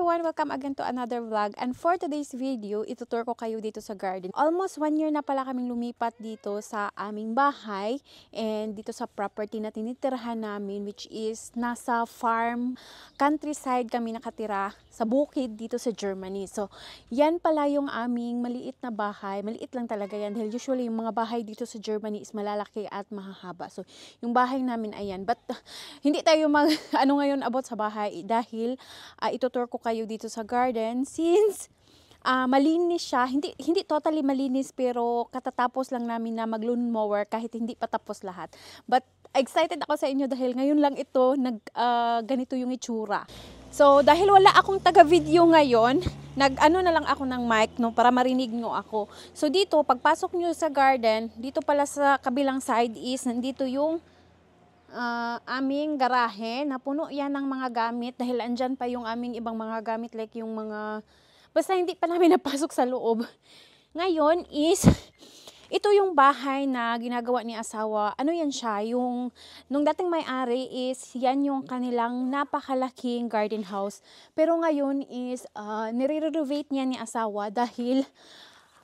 everyone! Welcome again to another vlog. And for today's video, itutur ko kayo dito sa garden. Almost 1 year na pala kaming lumipat dito sa aming bahay and dito sa property na tinitirhan namin, which is nasa farm, countryside kami nakatira sa bukid dito sa Germany. So, yan pala yung aming maliit na bahay. Maliit lang talaga yan dahil usually yung mga bahay dito sa Germany is malalaki at mahahaba. So, yung bahay namin ayan. But, hindi tayo ano ngayon about sa bahay dahil itutur ko kayo dito sa garden since malinis siya. Hindi totally malinis pero katatapos lang namin na mag-lawn mower kahit hindi pa tapos lahat. But excited ako sa inyo dahil ngayon lang ito ganito yung itsura. So dahil wala akong taga-video ngayon, nag-ano na lang ako ng mic no para marinig nyo ako. So dito pagpasok nyo sa garden, dito pala sa kabilang side is nandito yung aming garahe na puno yan ng mga gamit dahil andyan pa yung aming ibang mga gamit like yung mga basta hindi pa namin napasok sa loob. Ngayon is ito yung bahay na ginagawa ni asawa. Ano yan siya? Nung dating may-ari is yan yung kanilang napakalaking garden house. Pero ngayon is nire-renovate niya ni asawa dahil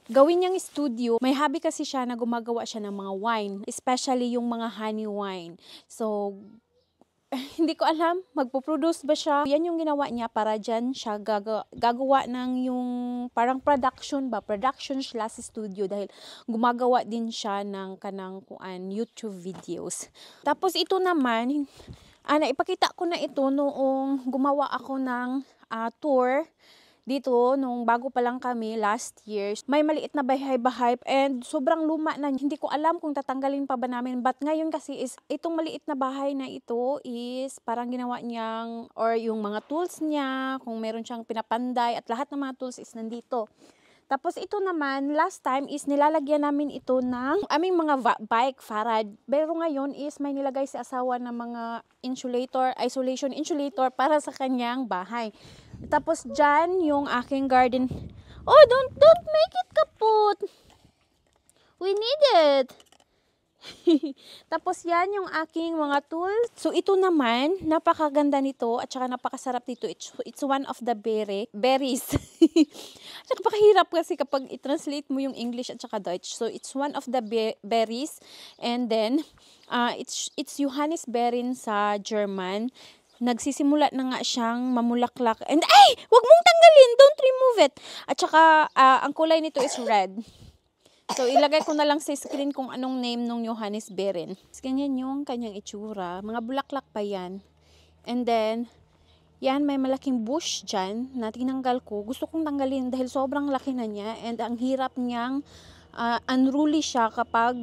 gawin niyang studio. May hobby kasi siya na gumagawa siya ng mga wine, especially yung mga honey wine. So, hindi ko alam, magpo-produce ba siya? Yan yung ginawa niya para dyan siya gagawa ng yung parang production slash studio dahil gumagawa din siya ng kanang YouTube videos. Tapos ito naman, ipakita ko na ito noong gumawa ako ng tour dito, nung bago pa lang kami last year. May maliit na bahay-bahay and sobrang luma na. Hindi ko alam kung tatanggalin pa ba namin. But ngayon kasi is, itong maliit na bahay na ito is parang ginawa niyang, or yung mga tools niya, kung meron siyang pinapanday at lahat ng mga tools is nandito. Tapos ito naman, last time is nilalagyan namin ito ng aming mga bike farad. Pero ngayon is may nilagay si asawa ng mga isolation insulator para sa kanyang bahay. Tapos dyan yung aking garden. Oh, don't make it kaput. We need it. Tapos yan yung aking mga tools. So ito naman, napakaganda nito at saka napakasarap dito. It's one of the berries. Napakahirap kasi kapag i-translate mo yung English at saka Deutsch. So it's one of the berries and then it's Johannisbeeren sa German. Nagsisimula na nga siyang mamulaklak. And ay! Wag mong tanggalin! Don't remove it! At saka, ang kulay nito is red. So, ilagay ko na lang sa screen kung anong name ng Johannisbeeren. Ganyan yung kanyang itsura. Mga bulaklak pa yan. And then, yan, may malaking bush dyan na tinanggal ko. Gusto kong tanggalin dahil sobrang laki na niya. And ang hirap niyang unruly siya kapag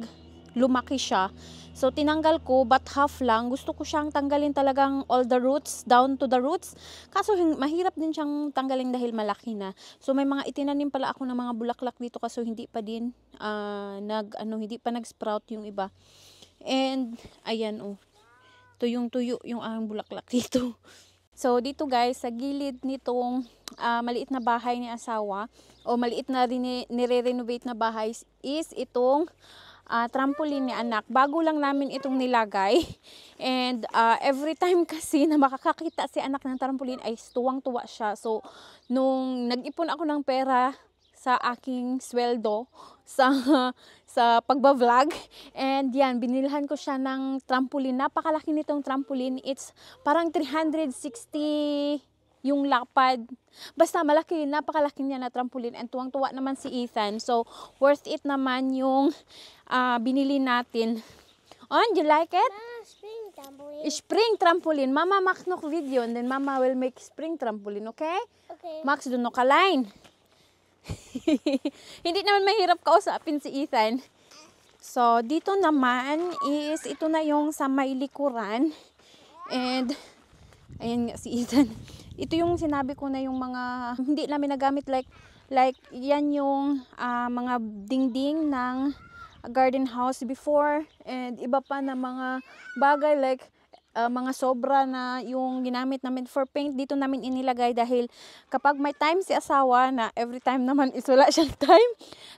lumaki siya. So, tinanggal ko, but half lang. Gusto ko siyang tanggalin talagang all the roots, down to the roots. Kaso, mahirap din siyang tanggalin dahil malaki na. So, may mga itinanim pala ako ng mga bulaklak dito kaso hindi pa din, hindi pa nag-sprout yung iba. And, ayan, oh. Tuyong-tuyo yung bulaklak dito. So, dito guys, sa gilid nitong maliit na bahay ni asawa, o maliit na nire-renovate na bahay, is itong trampoline ni anak. Bago lang namin itong nilagay. And every time kasi na makakakita si anak ng trampoline ay tuwang-tuwa siya. So, nung nag-ipon ako ng pera sa aking sweldo sa pagba-vlog, and yan, binilhan ko siya ng trampoline. Napakalaki nitong trampoline. It's parang 360 yung lapad. Basta malaki, napakalaki niya na trampoline and tuwang-tuwa naman si Ethan. So, worth it naman yung binili natin. Oh, do you like it? Spring trampoline. Spring trampoline. Mama max nog video and then Mama will make spring trampoline, okay? Okay. Max, doon no kalain. Hindi naman mahirap kausapin si Ethan. So, dito naman is, ito na yung sa may likuran. And, ayan nga si Ethan. Ito yung sinabi ko na yung mga hindi namin nagamit like yan yung mga dingding ng garden house before and iba pa na mga bagay like mga sobra na yung ginamit namin for paint dito namin inilagay dahil kapag may time si asawa na every time naman is wala siyang time.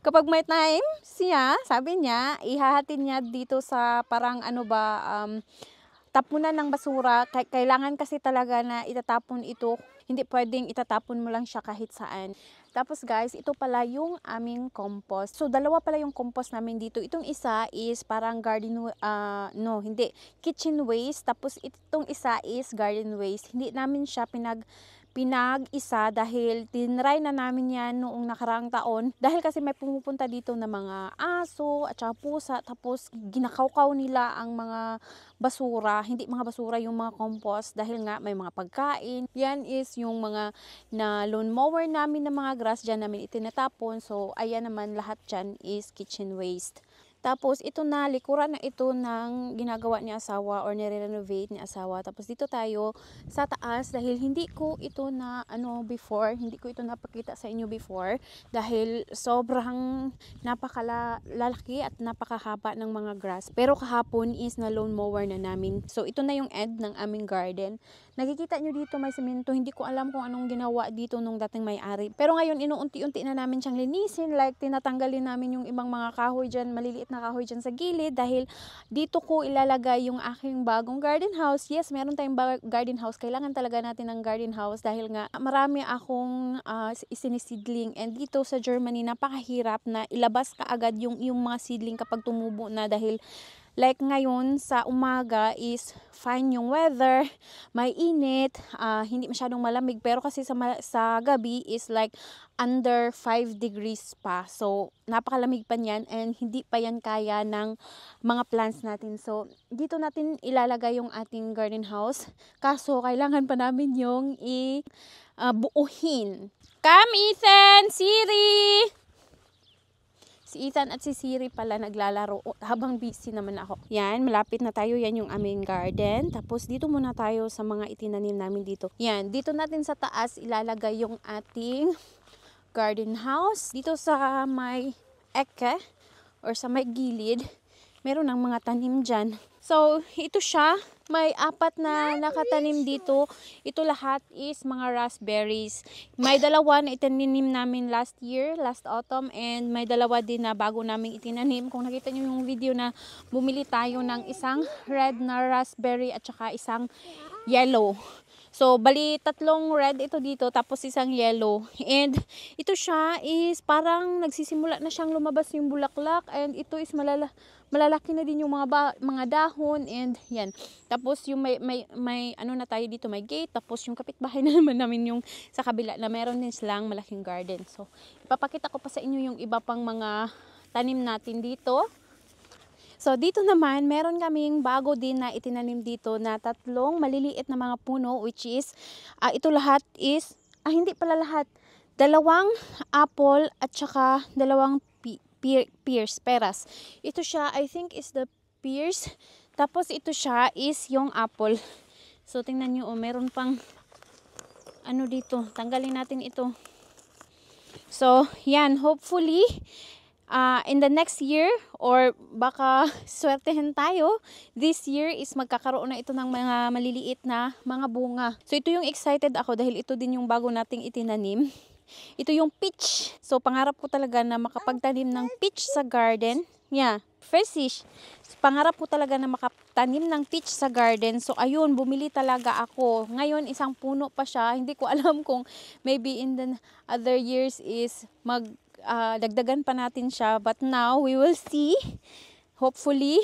Kapag may time siya, sabi niya, ihahatid niya dito sa parang tapunan ng basura. Kailangan kasi talaga na itatapon ito Hindi pwedeng itatapon mo lang siya kahit saan. Tapos guys, ito pala yung aming compost. So dalawa pala yung compost namin dito. Itong isa is parang hindi, kitchen waste. Tapos itong isa is garden waste. Hindi namin siya pinag-isa dahil tinry na namin yan noong nakaraang taon. Dahil kasi may pumupunta dito na mga aso at saka pusa, tapos ginakawkaw nila ang mga basura. Hindi mga basura yung mga compost dahil nga may mga pagkain. Yan is yung mga na lawn mower namin na mga grass, dyan namin itinatapon. So ayan naman, lahat dyan is kitchen waste. Tapos ito na, likuran na ito ng ginagawa ni asawa or nire-renovate ni asawa. Tapos dito tayo sa taas dahil hindi ko ito hindi ko ito napakita sa inyo before dahil sobrang napakalalaki at napakahaba ng mga grass. Pero kahapon is na lawn mower na namin. So ito na yung end ng aming garden. Nakikita nyo dito may semento. Hindi ko alam kung anong ginawa dito nung dating may-ari. Pero ngayon inuunti-unti na namin siyang linisin. Like tinatanggalin namin yung ibang mga kahoy dyan, maliliit na kahoy dyan sa gilid. Dahil dito ko ilalagay yung aking bagong garden house. Yes, meron tayong garden house. Kailangan talaga natin ng garden house dahil nga marami akong isinisidling. And dito sa Germany, napakahirap na ilabas kaagad yung mga seedling kapag tumubo na dahil like ngayon sa umaga is fine yung weather, may init, hindi masyadong malamig, pero kasi sa gabi is like under 5 degrees pa. So napakalamig pa niyan and hindi pa yan kaya ng mga plants natin. So dito natin ilalagay yung ating garden house. Kaso kailangan pa namin yung buuhin. Come Ethan, Siri! Si Ethan at si Siri pala naglalaro habang busy naman ako. Yan, malapit na tayo. Yan yung aming garden. Tapos dito muna tayo sa mga itinanim namin dito. Yan, dito natin sa taas ilalagay yung ating garden house. Dito sa may eke or sa may gilid, meron ng mga tanim dyan. So, ito siya. May 4 na nakatanim dito. Ito lahat is mga raspberries. May 2 na itinanim namin last autumn, and may 2 din na bago namin itinanim. Kung nakita niyo yung video na bumili tayo ng isang red na raspberry at saka isang yellow. So, bali 3 red ito dito, tapos isang yellow. And ito siya is parang nagsisimula na siyang lumabas yung bulaklak, and ito is malalaki na din yung mga dahon, and yan. Tapos yung may ano na tayo dito, may gate, tapos yung kapitbahay na naman namin yung sa kabila na meron din silang malaking garden. So, ipapakita ko pa sa inyo yung iba pang mga tanim natin dito. So, dito naman, meron kaming bago din na itinanim dito na 3 maliliit na mga puno, which is, ito lahat is, hindi pala lahat, 2 apple at saka 2 pears. Ito siya, I think is the pears. Tapos ito siya is yung apple. So, tingnan nyo, meron pang, dito, tanggalin natin ito. So, yan, hopefully, in the next year or baka swertehin tayo, this year is magkakaroon na ito ng mga maliliit na mga bunga. So ito yung excited ako dahil ito din yung bago nating itinanim. Ito yung peach. So pangarap ko talaga na makapagtanim ng peach sa garden. Yeah, fresh. So, pangarap ko talaga na makatanim ng peach sa garden. So ayun, bumili talaga ako. Ngayon isang puno pa siya. Hindi ko alam kung maybe in the other years is dagdagan pa natin siya, but now we will see. Hopefully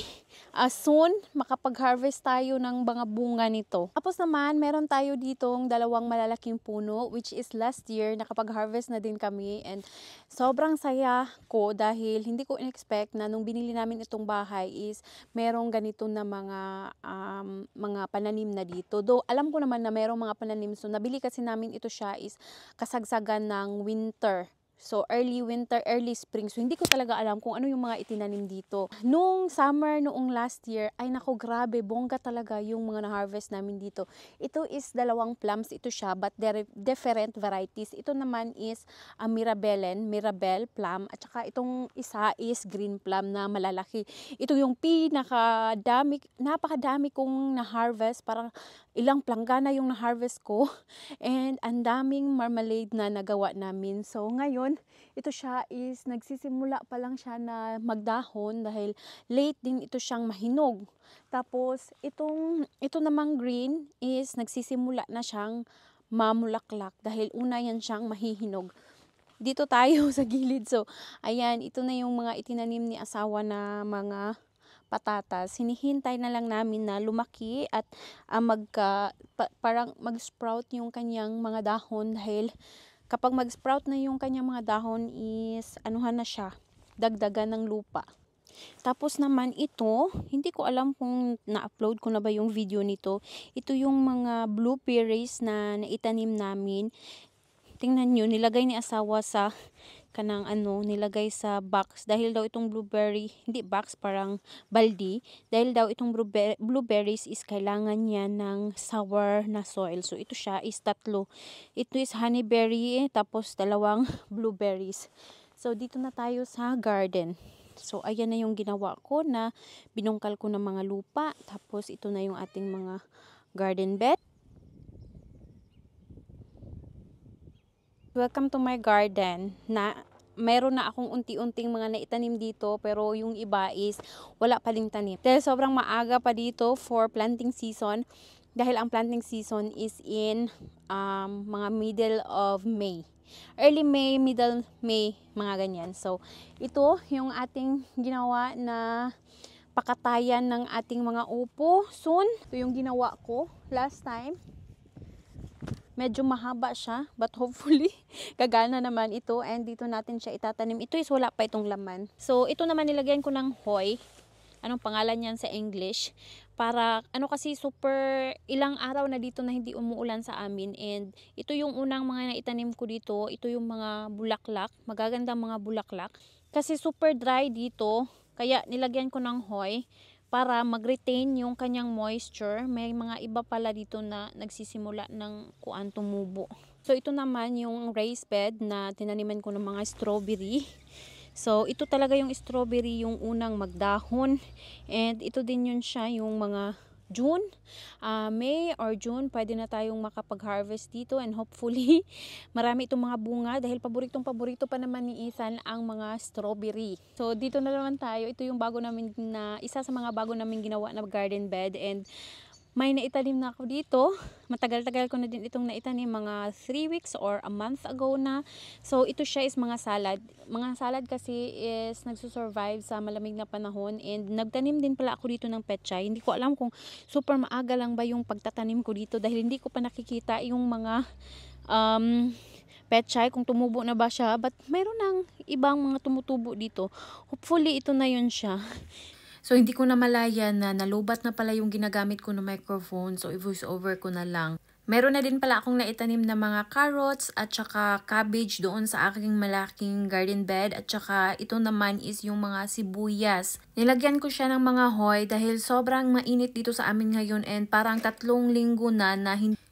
soon makapag-harvest tayo ng mga bunga nito. Tapos naman meron tayo ditong 2 malalaking puno, which is last year nakapag-harvest na din kami, and sobrang saya ko dahil hindi ko in-expect na nung binili namin itong bahay is merong ganito na mga pananim na dito. Though alam ko naman na merong mga pananim, so nabili kasi namin ito siya is kasagsagan ng winter. So, early winter, early spring. So, hindi ko talaga alam kung ano yung mga itinanim dito. Nung summer, noong last year, ay nako, grabe, bongga talaga yung mga na-harvest namin dito. Ito is 2 plums, ito siya, but different varieties. Ito naman is Mirabelle plum, at saka itong isa is green plum na malalaki. Ito yung napakadami kong na-harvest, parang ilang planggana yung na-harvest ko, and ang daming marmalade na nagawa namin. So, ngayon, ito siya is nagsisimula pa lang siya na magdahon dahil late din ito siyang mahinog. Tapos ito namang green is nagsisimula na siyang mamulaklak dahil una yan siyang mahihinog. Dito tayo sa gilid. So, ayan, ito na yung mga itinanim ni asawa na mga patatas. Hinihintay na lang namin na lumaki at parang mag-sprout yung kanyang mga dahon dahil kapag mag-sprout na yung kanyang mga dahon is anuhan na siya, dagdagan ng lupa. Tapos naman ito, hindi ko alam kung na-upload ko na ba yung video nito. Ito yung mga blueberries na naitanim namin. Tingnan nyo, nilagay ni asawa sa kanang nilagay sa box. Dahil daw itong blueberry, hindi box, parang baldi. Dahil daw itong blueberries is kailangan niya ng sour na soil. So ito siya is 3. Ito is honeyberry, tapos 2 blueberries. So dito na tayo sa garden. So ayan na yung ginawa ko na binungkal ko ng mga lupa. Tapos ito na yung ating mga garden bed. Welcome to my garden. Meron na akong unti-unting mga naitanim dito pero yung iba is wala pa ding tanim. Dahil sobrang maaga pa dito for planting season. Dahil ang planting season is in mga middle of May. Early May, middle May, mga ganyan. So, ito yung ating ginawa na pakatayan ng ating mga upo soon. Ito yung ginawa ko last time. Medyo mahaba siya, but hopefully, gagana naman ito. And dito natin siya itatanim. Ito is wala pa itong laman. So, ito naman nilagyan ko ng hoy. Anong pangalan yan sa English? Para, kasi super ilang araw na dito na hindi umuulan sa amin. And ito yung unang mga naitanim ko dito. Ito yung mga bulaklak. Magagandang mga bulaklak. Kasi super dry dito. Kaya nilagyan ko ng hoy para mag-retain yung kanyang moisture. May mga iba pala dito na nagsisimula ng tumubo. So, ito naman yung raised bed na tinaniman ko ng mga strawberry. So, ito talaga yung strawberry yung unang magdahon. And ito din yun siya yung mga June, May or June, pwede na tayong makapag-harvest dito and hopefully marami itong mga bunga dahil paborito pa naman ni Ethan ang mga strawberry. So dito na naman tayo, ito yung isa sa mga bago namin ginawa na garden bed and may naitanim na ako dito. Matagal-tagal ko na din itong naitanim, mga 3 weeks or a month ago na. So, ito siya is mga salad. Mga salad kasi is nagsusurvive sa malamig na panahon. And nagtanim din pala ako dito ng pechay. Hindi ko alam kung super maaga lang ba yung pagtatanim ko dito dahil hindi ko pa nakikita yung mga pechay kung tumubo na ba siya. But mayroon ng ibang mga tumutubo dito. Hopefully, ito na yun siya. So, hindi ko na malaya na nalubat na pala yung ginagamit ko na microphone. So, i-voice over ko na lang. Meron na din pala akong naitanim na mga carrots at saka cabbage doon sa aking malaking garden bed. At saka ito naman is yung mga sibuyas. Nilagyan ko siya ng mga hoy dahil sobrang mainit dito sa amin ngayon and parang 3 linggo na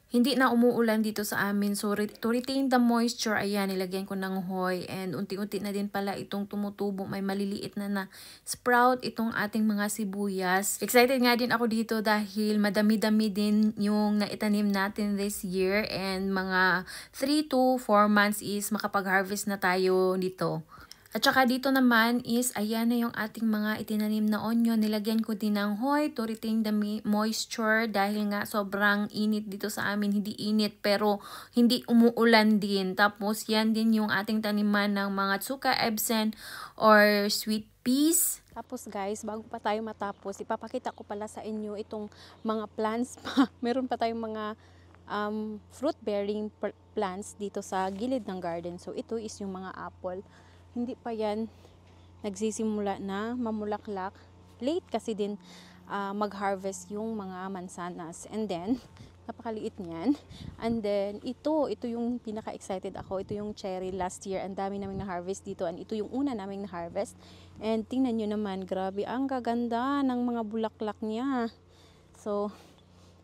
hindi na umuulan dito sa amin. So, to retain the moisture, ayan, nilagyan ko ng hoy. And unti-unti na din pala itong tumutubo. May maliliit na sprout itong ating mga sibuyas. Excited nga din ako dito dahil madami-dami din yung naitanim natin this year. And mga 3 to 4 months is makapag-harvest na tayo dito. At saka dito naman is, ayan na yung ating mga itinanim na onion. Nilagyan ko din ng hoy to retain the moisture dahil nga sobrang init dito sa amin. Hindi init pero hindi umuulan din. Tapos yan din yung ating taniman ng mga tsuka ebsen or sweet peas. Tapos guys, bago pa tayo matapos, ipapakita ko pala sa inyo itong mga plants pa. Meron pa tayong mga fruit-bearing plants dito sa gilid ng garden. So ito is yung mga apple. Hindi pa yan nagsisimula na mamulaklak. Late kasi din mag-harvest yung mga mansanas. And then, napakaliit niyan. And then, ito yung pinaka-excited ako. Ito yung cherry last year. Ang dami naming na-harvest dito. And ito yung una naming na-harvest. And tingnan nyo naman, grabe, ang gaganda ng mga bulaklak niya. So,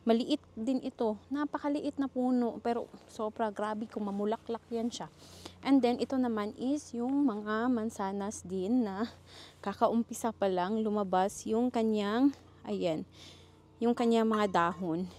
maliit din ito. Napakaliit na puno. Pero, sobra grabe kung mamulaklak yan siya. And then, ito naman is yung mga mansanas din na kakaumpisa pa lang lumabas yung kanyang, ayan, yung kanyang mga dahon.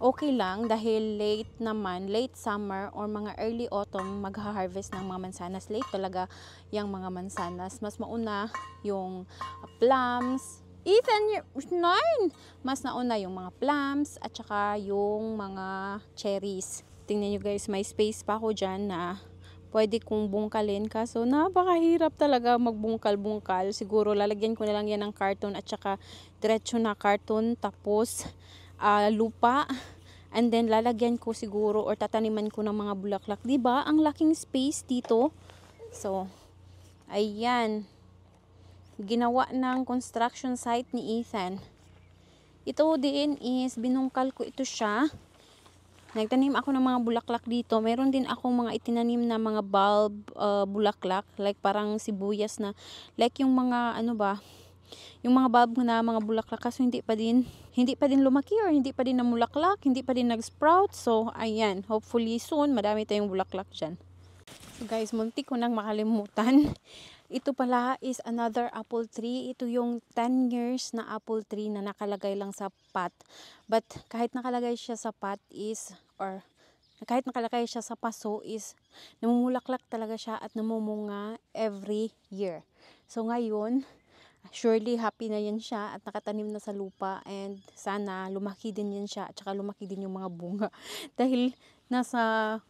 Okay lang dahil late summer or mga early autumn magha-harvest ng mga mansanas. Late talaga yung mga mansanas. Mas mauna yung plums. Ethan, 9! Mas nauna yung mga plums at saka yung mga cherries. tingnan nyo guys, may space pa ako dyan na pwede kong bungkalin. Kaso napakahirap talaga magbungkal-bungkal. Siguro lalagyan ko na lang yan ng karton at saka diretso na karton. Tapos lupa. And then lalagyan ko siguro or tataniman ko ng mga bulaklak. Diba? Ang laking space dito. So, ayan. Ginawa ng construction site ni Ethan. Ito din is binungkal ko ito siya. Nagtanim ako ng mga bulaklak dito. Meron din ako mga itinanim na mga bulb bulaklak. Like parang sibuyas na. Like yung mga ano ba. Yung mga bulb na mga bulaklak. Kaso hindi pa din lumaki or hindi pa din namulaklak. Hindi pa din nag-sprout. So ayan. Hopefully soon madami tayong bulaklak dyan. So guys, muntik ko nang makalimutan. Ito pala is another apple tree. Ito yung 10 years na apple tree na nakalagay lang sa pot. But kahit nakalagay siya sa pot is, or kahit nakalagay siya sa paso is, namumulaklak talaga siya at namumunga every year. So ngayon, surely happy na yan siya at nakatanim na sa lupa and sana lumaki din yan siya at saka lumaki din yung mga bunga. Dahil nasa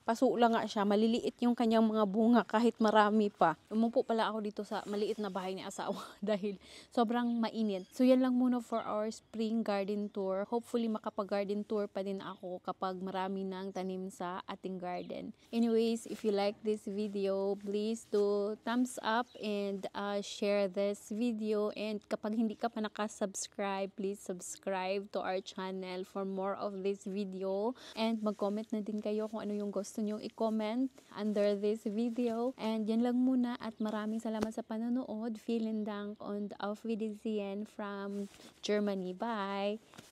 paso lang nga siya, maliliit yung kanyang mga bunga kahit marami pa. Umupo pala ako dito sa maliit na bahay ni asawa dahil sobrang mainit. So yan lang muna for our spring garden tour. Hopefully makapag-garden tour pa din ako kapag marami nang tanim sa ating garden. Anyways, if you like this video, please do thumbs up and share this video. And kapag hindi ka pa nakasubscribe, please subscribe to our channel for more of this video. And mag-comment na din kayo kung ano yung gusto nyong i-comment under this video. And yan lang muna at maraming salamat sa panonood. Vielen Dank und auf Wiedersehen from Germany. Bye!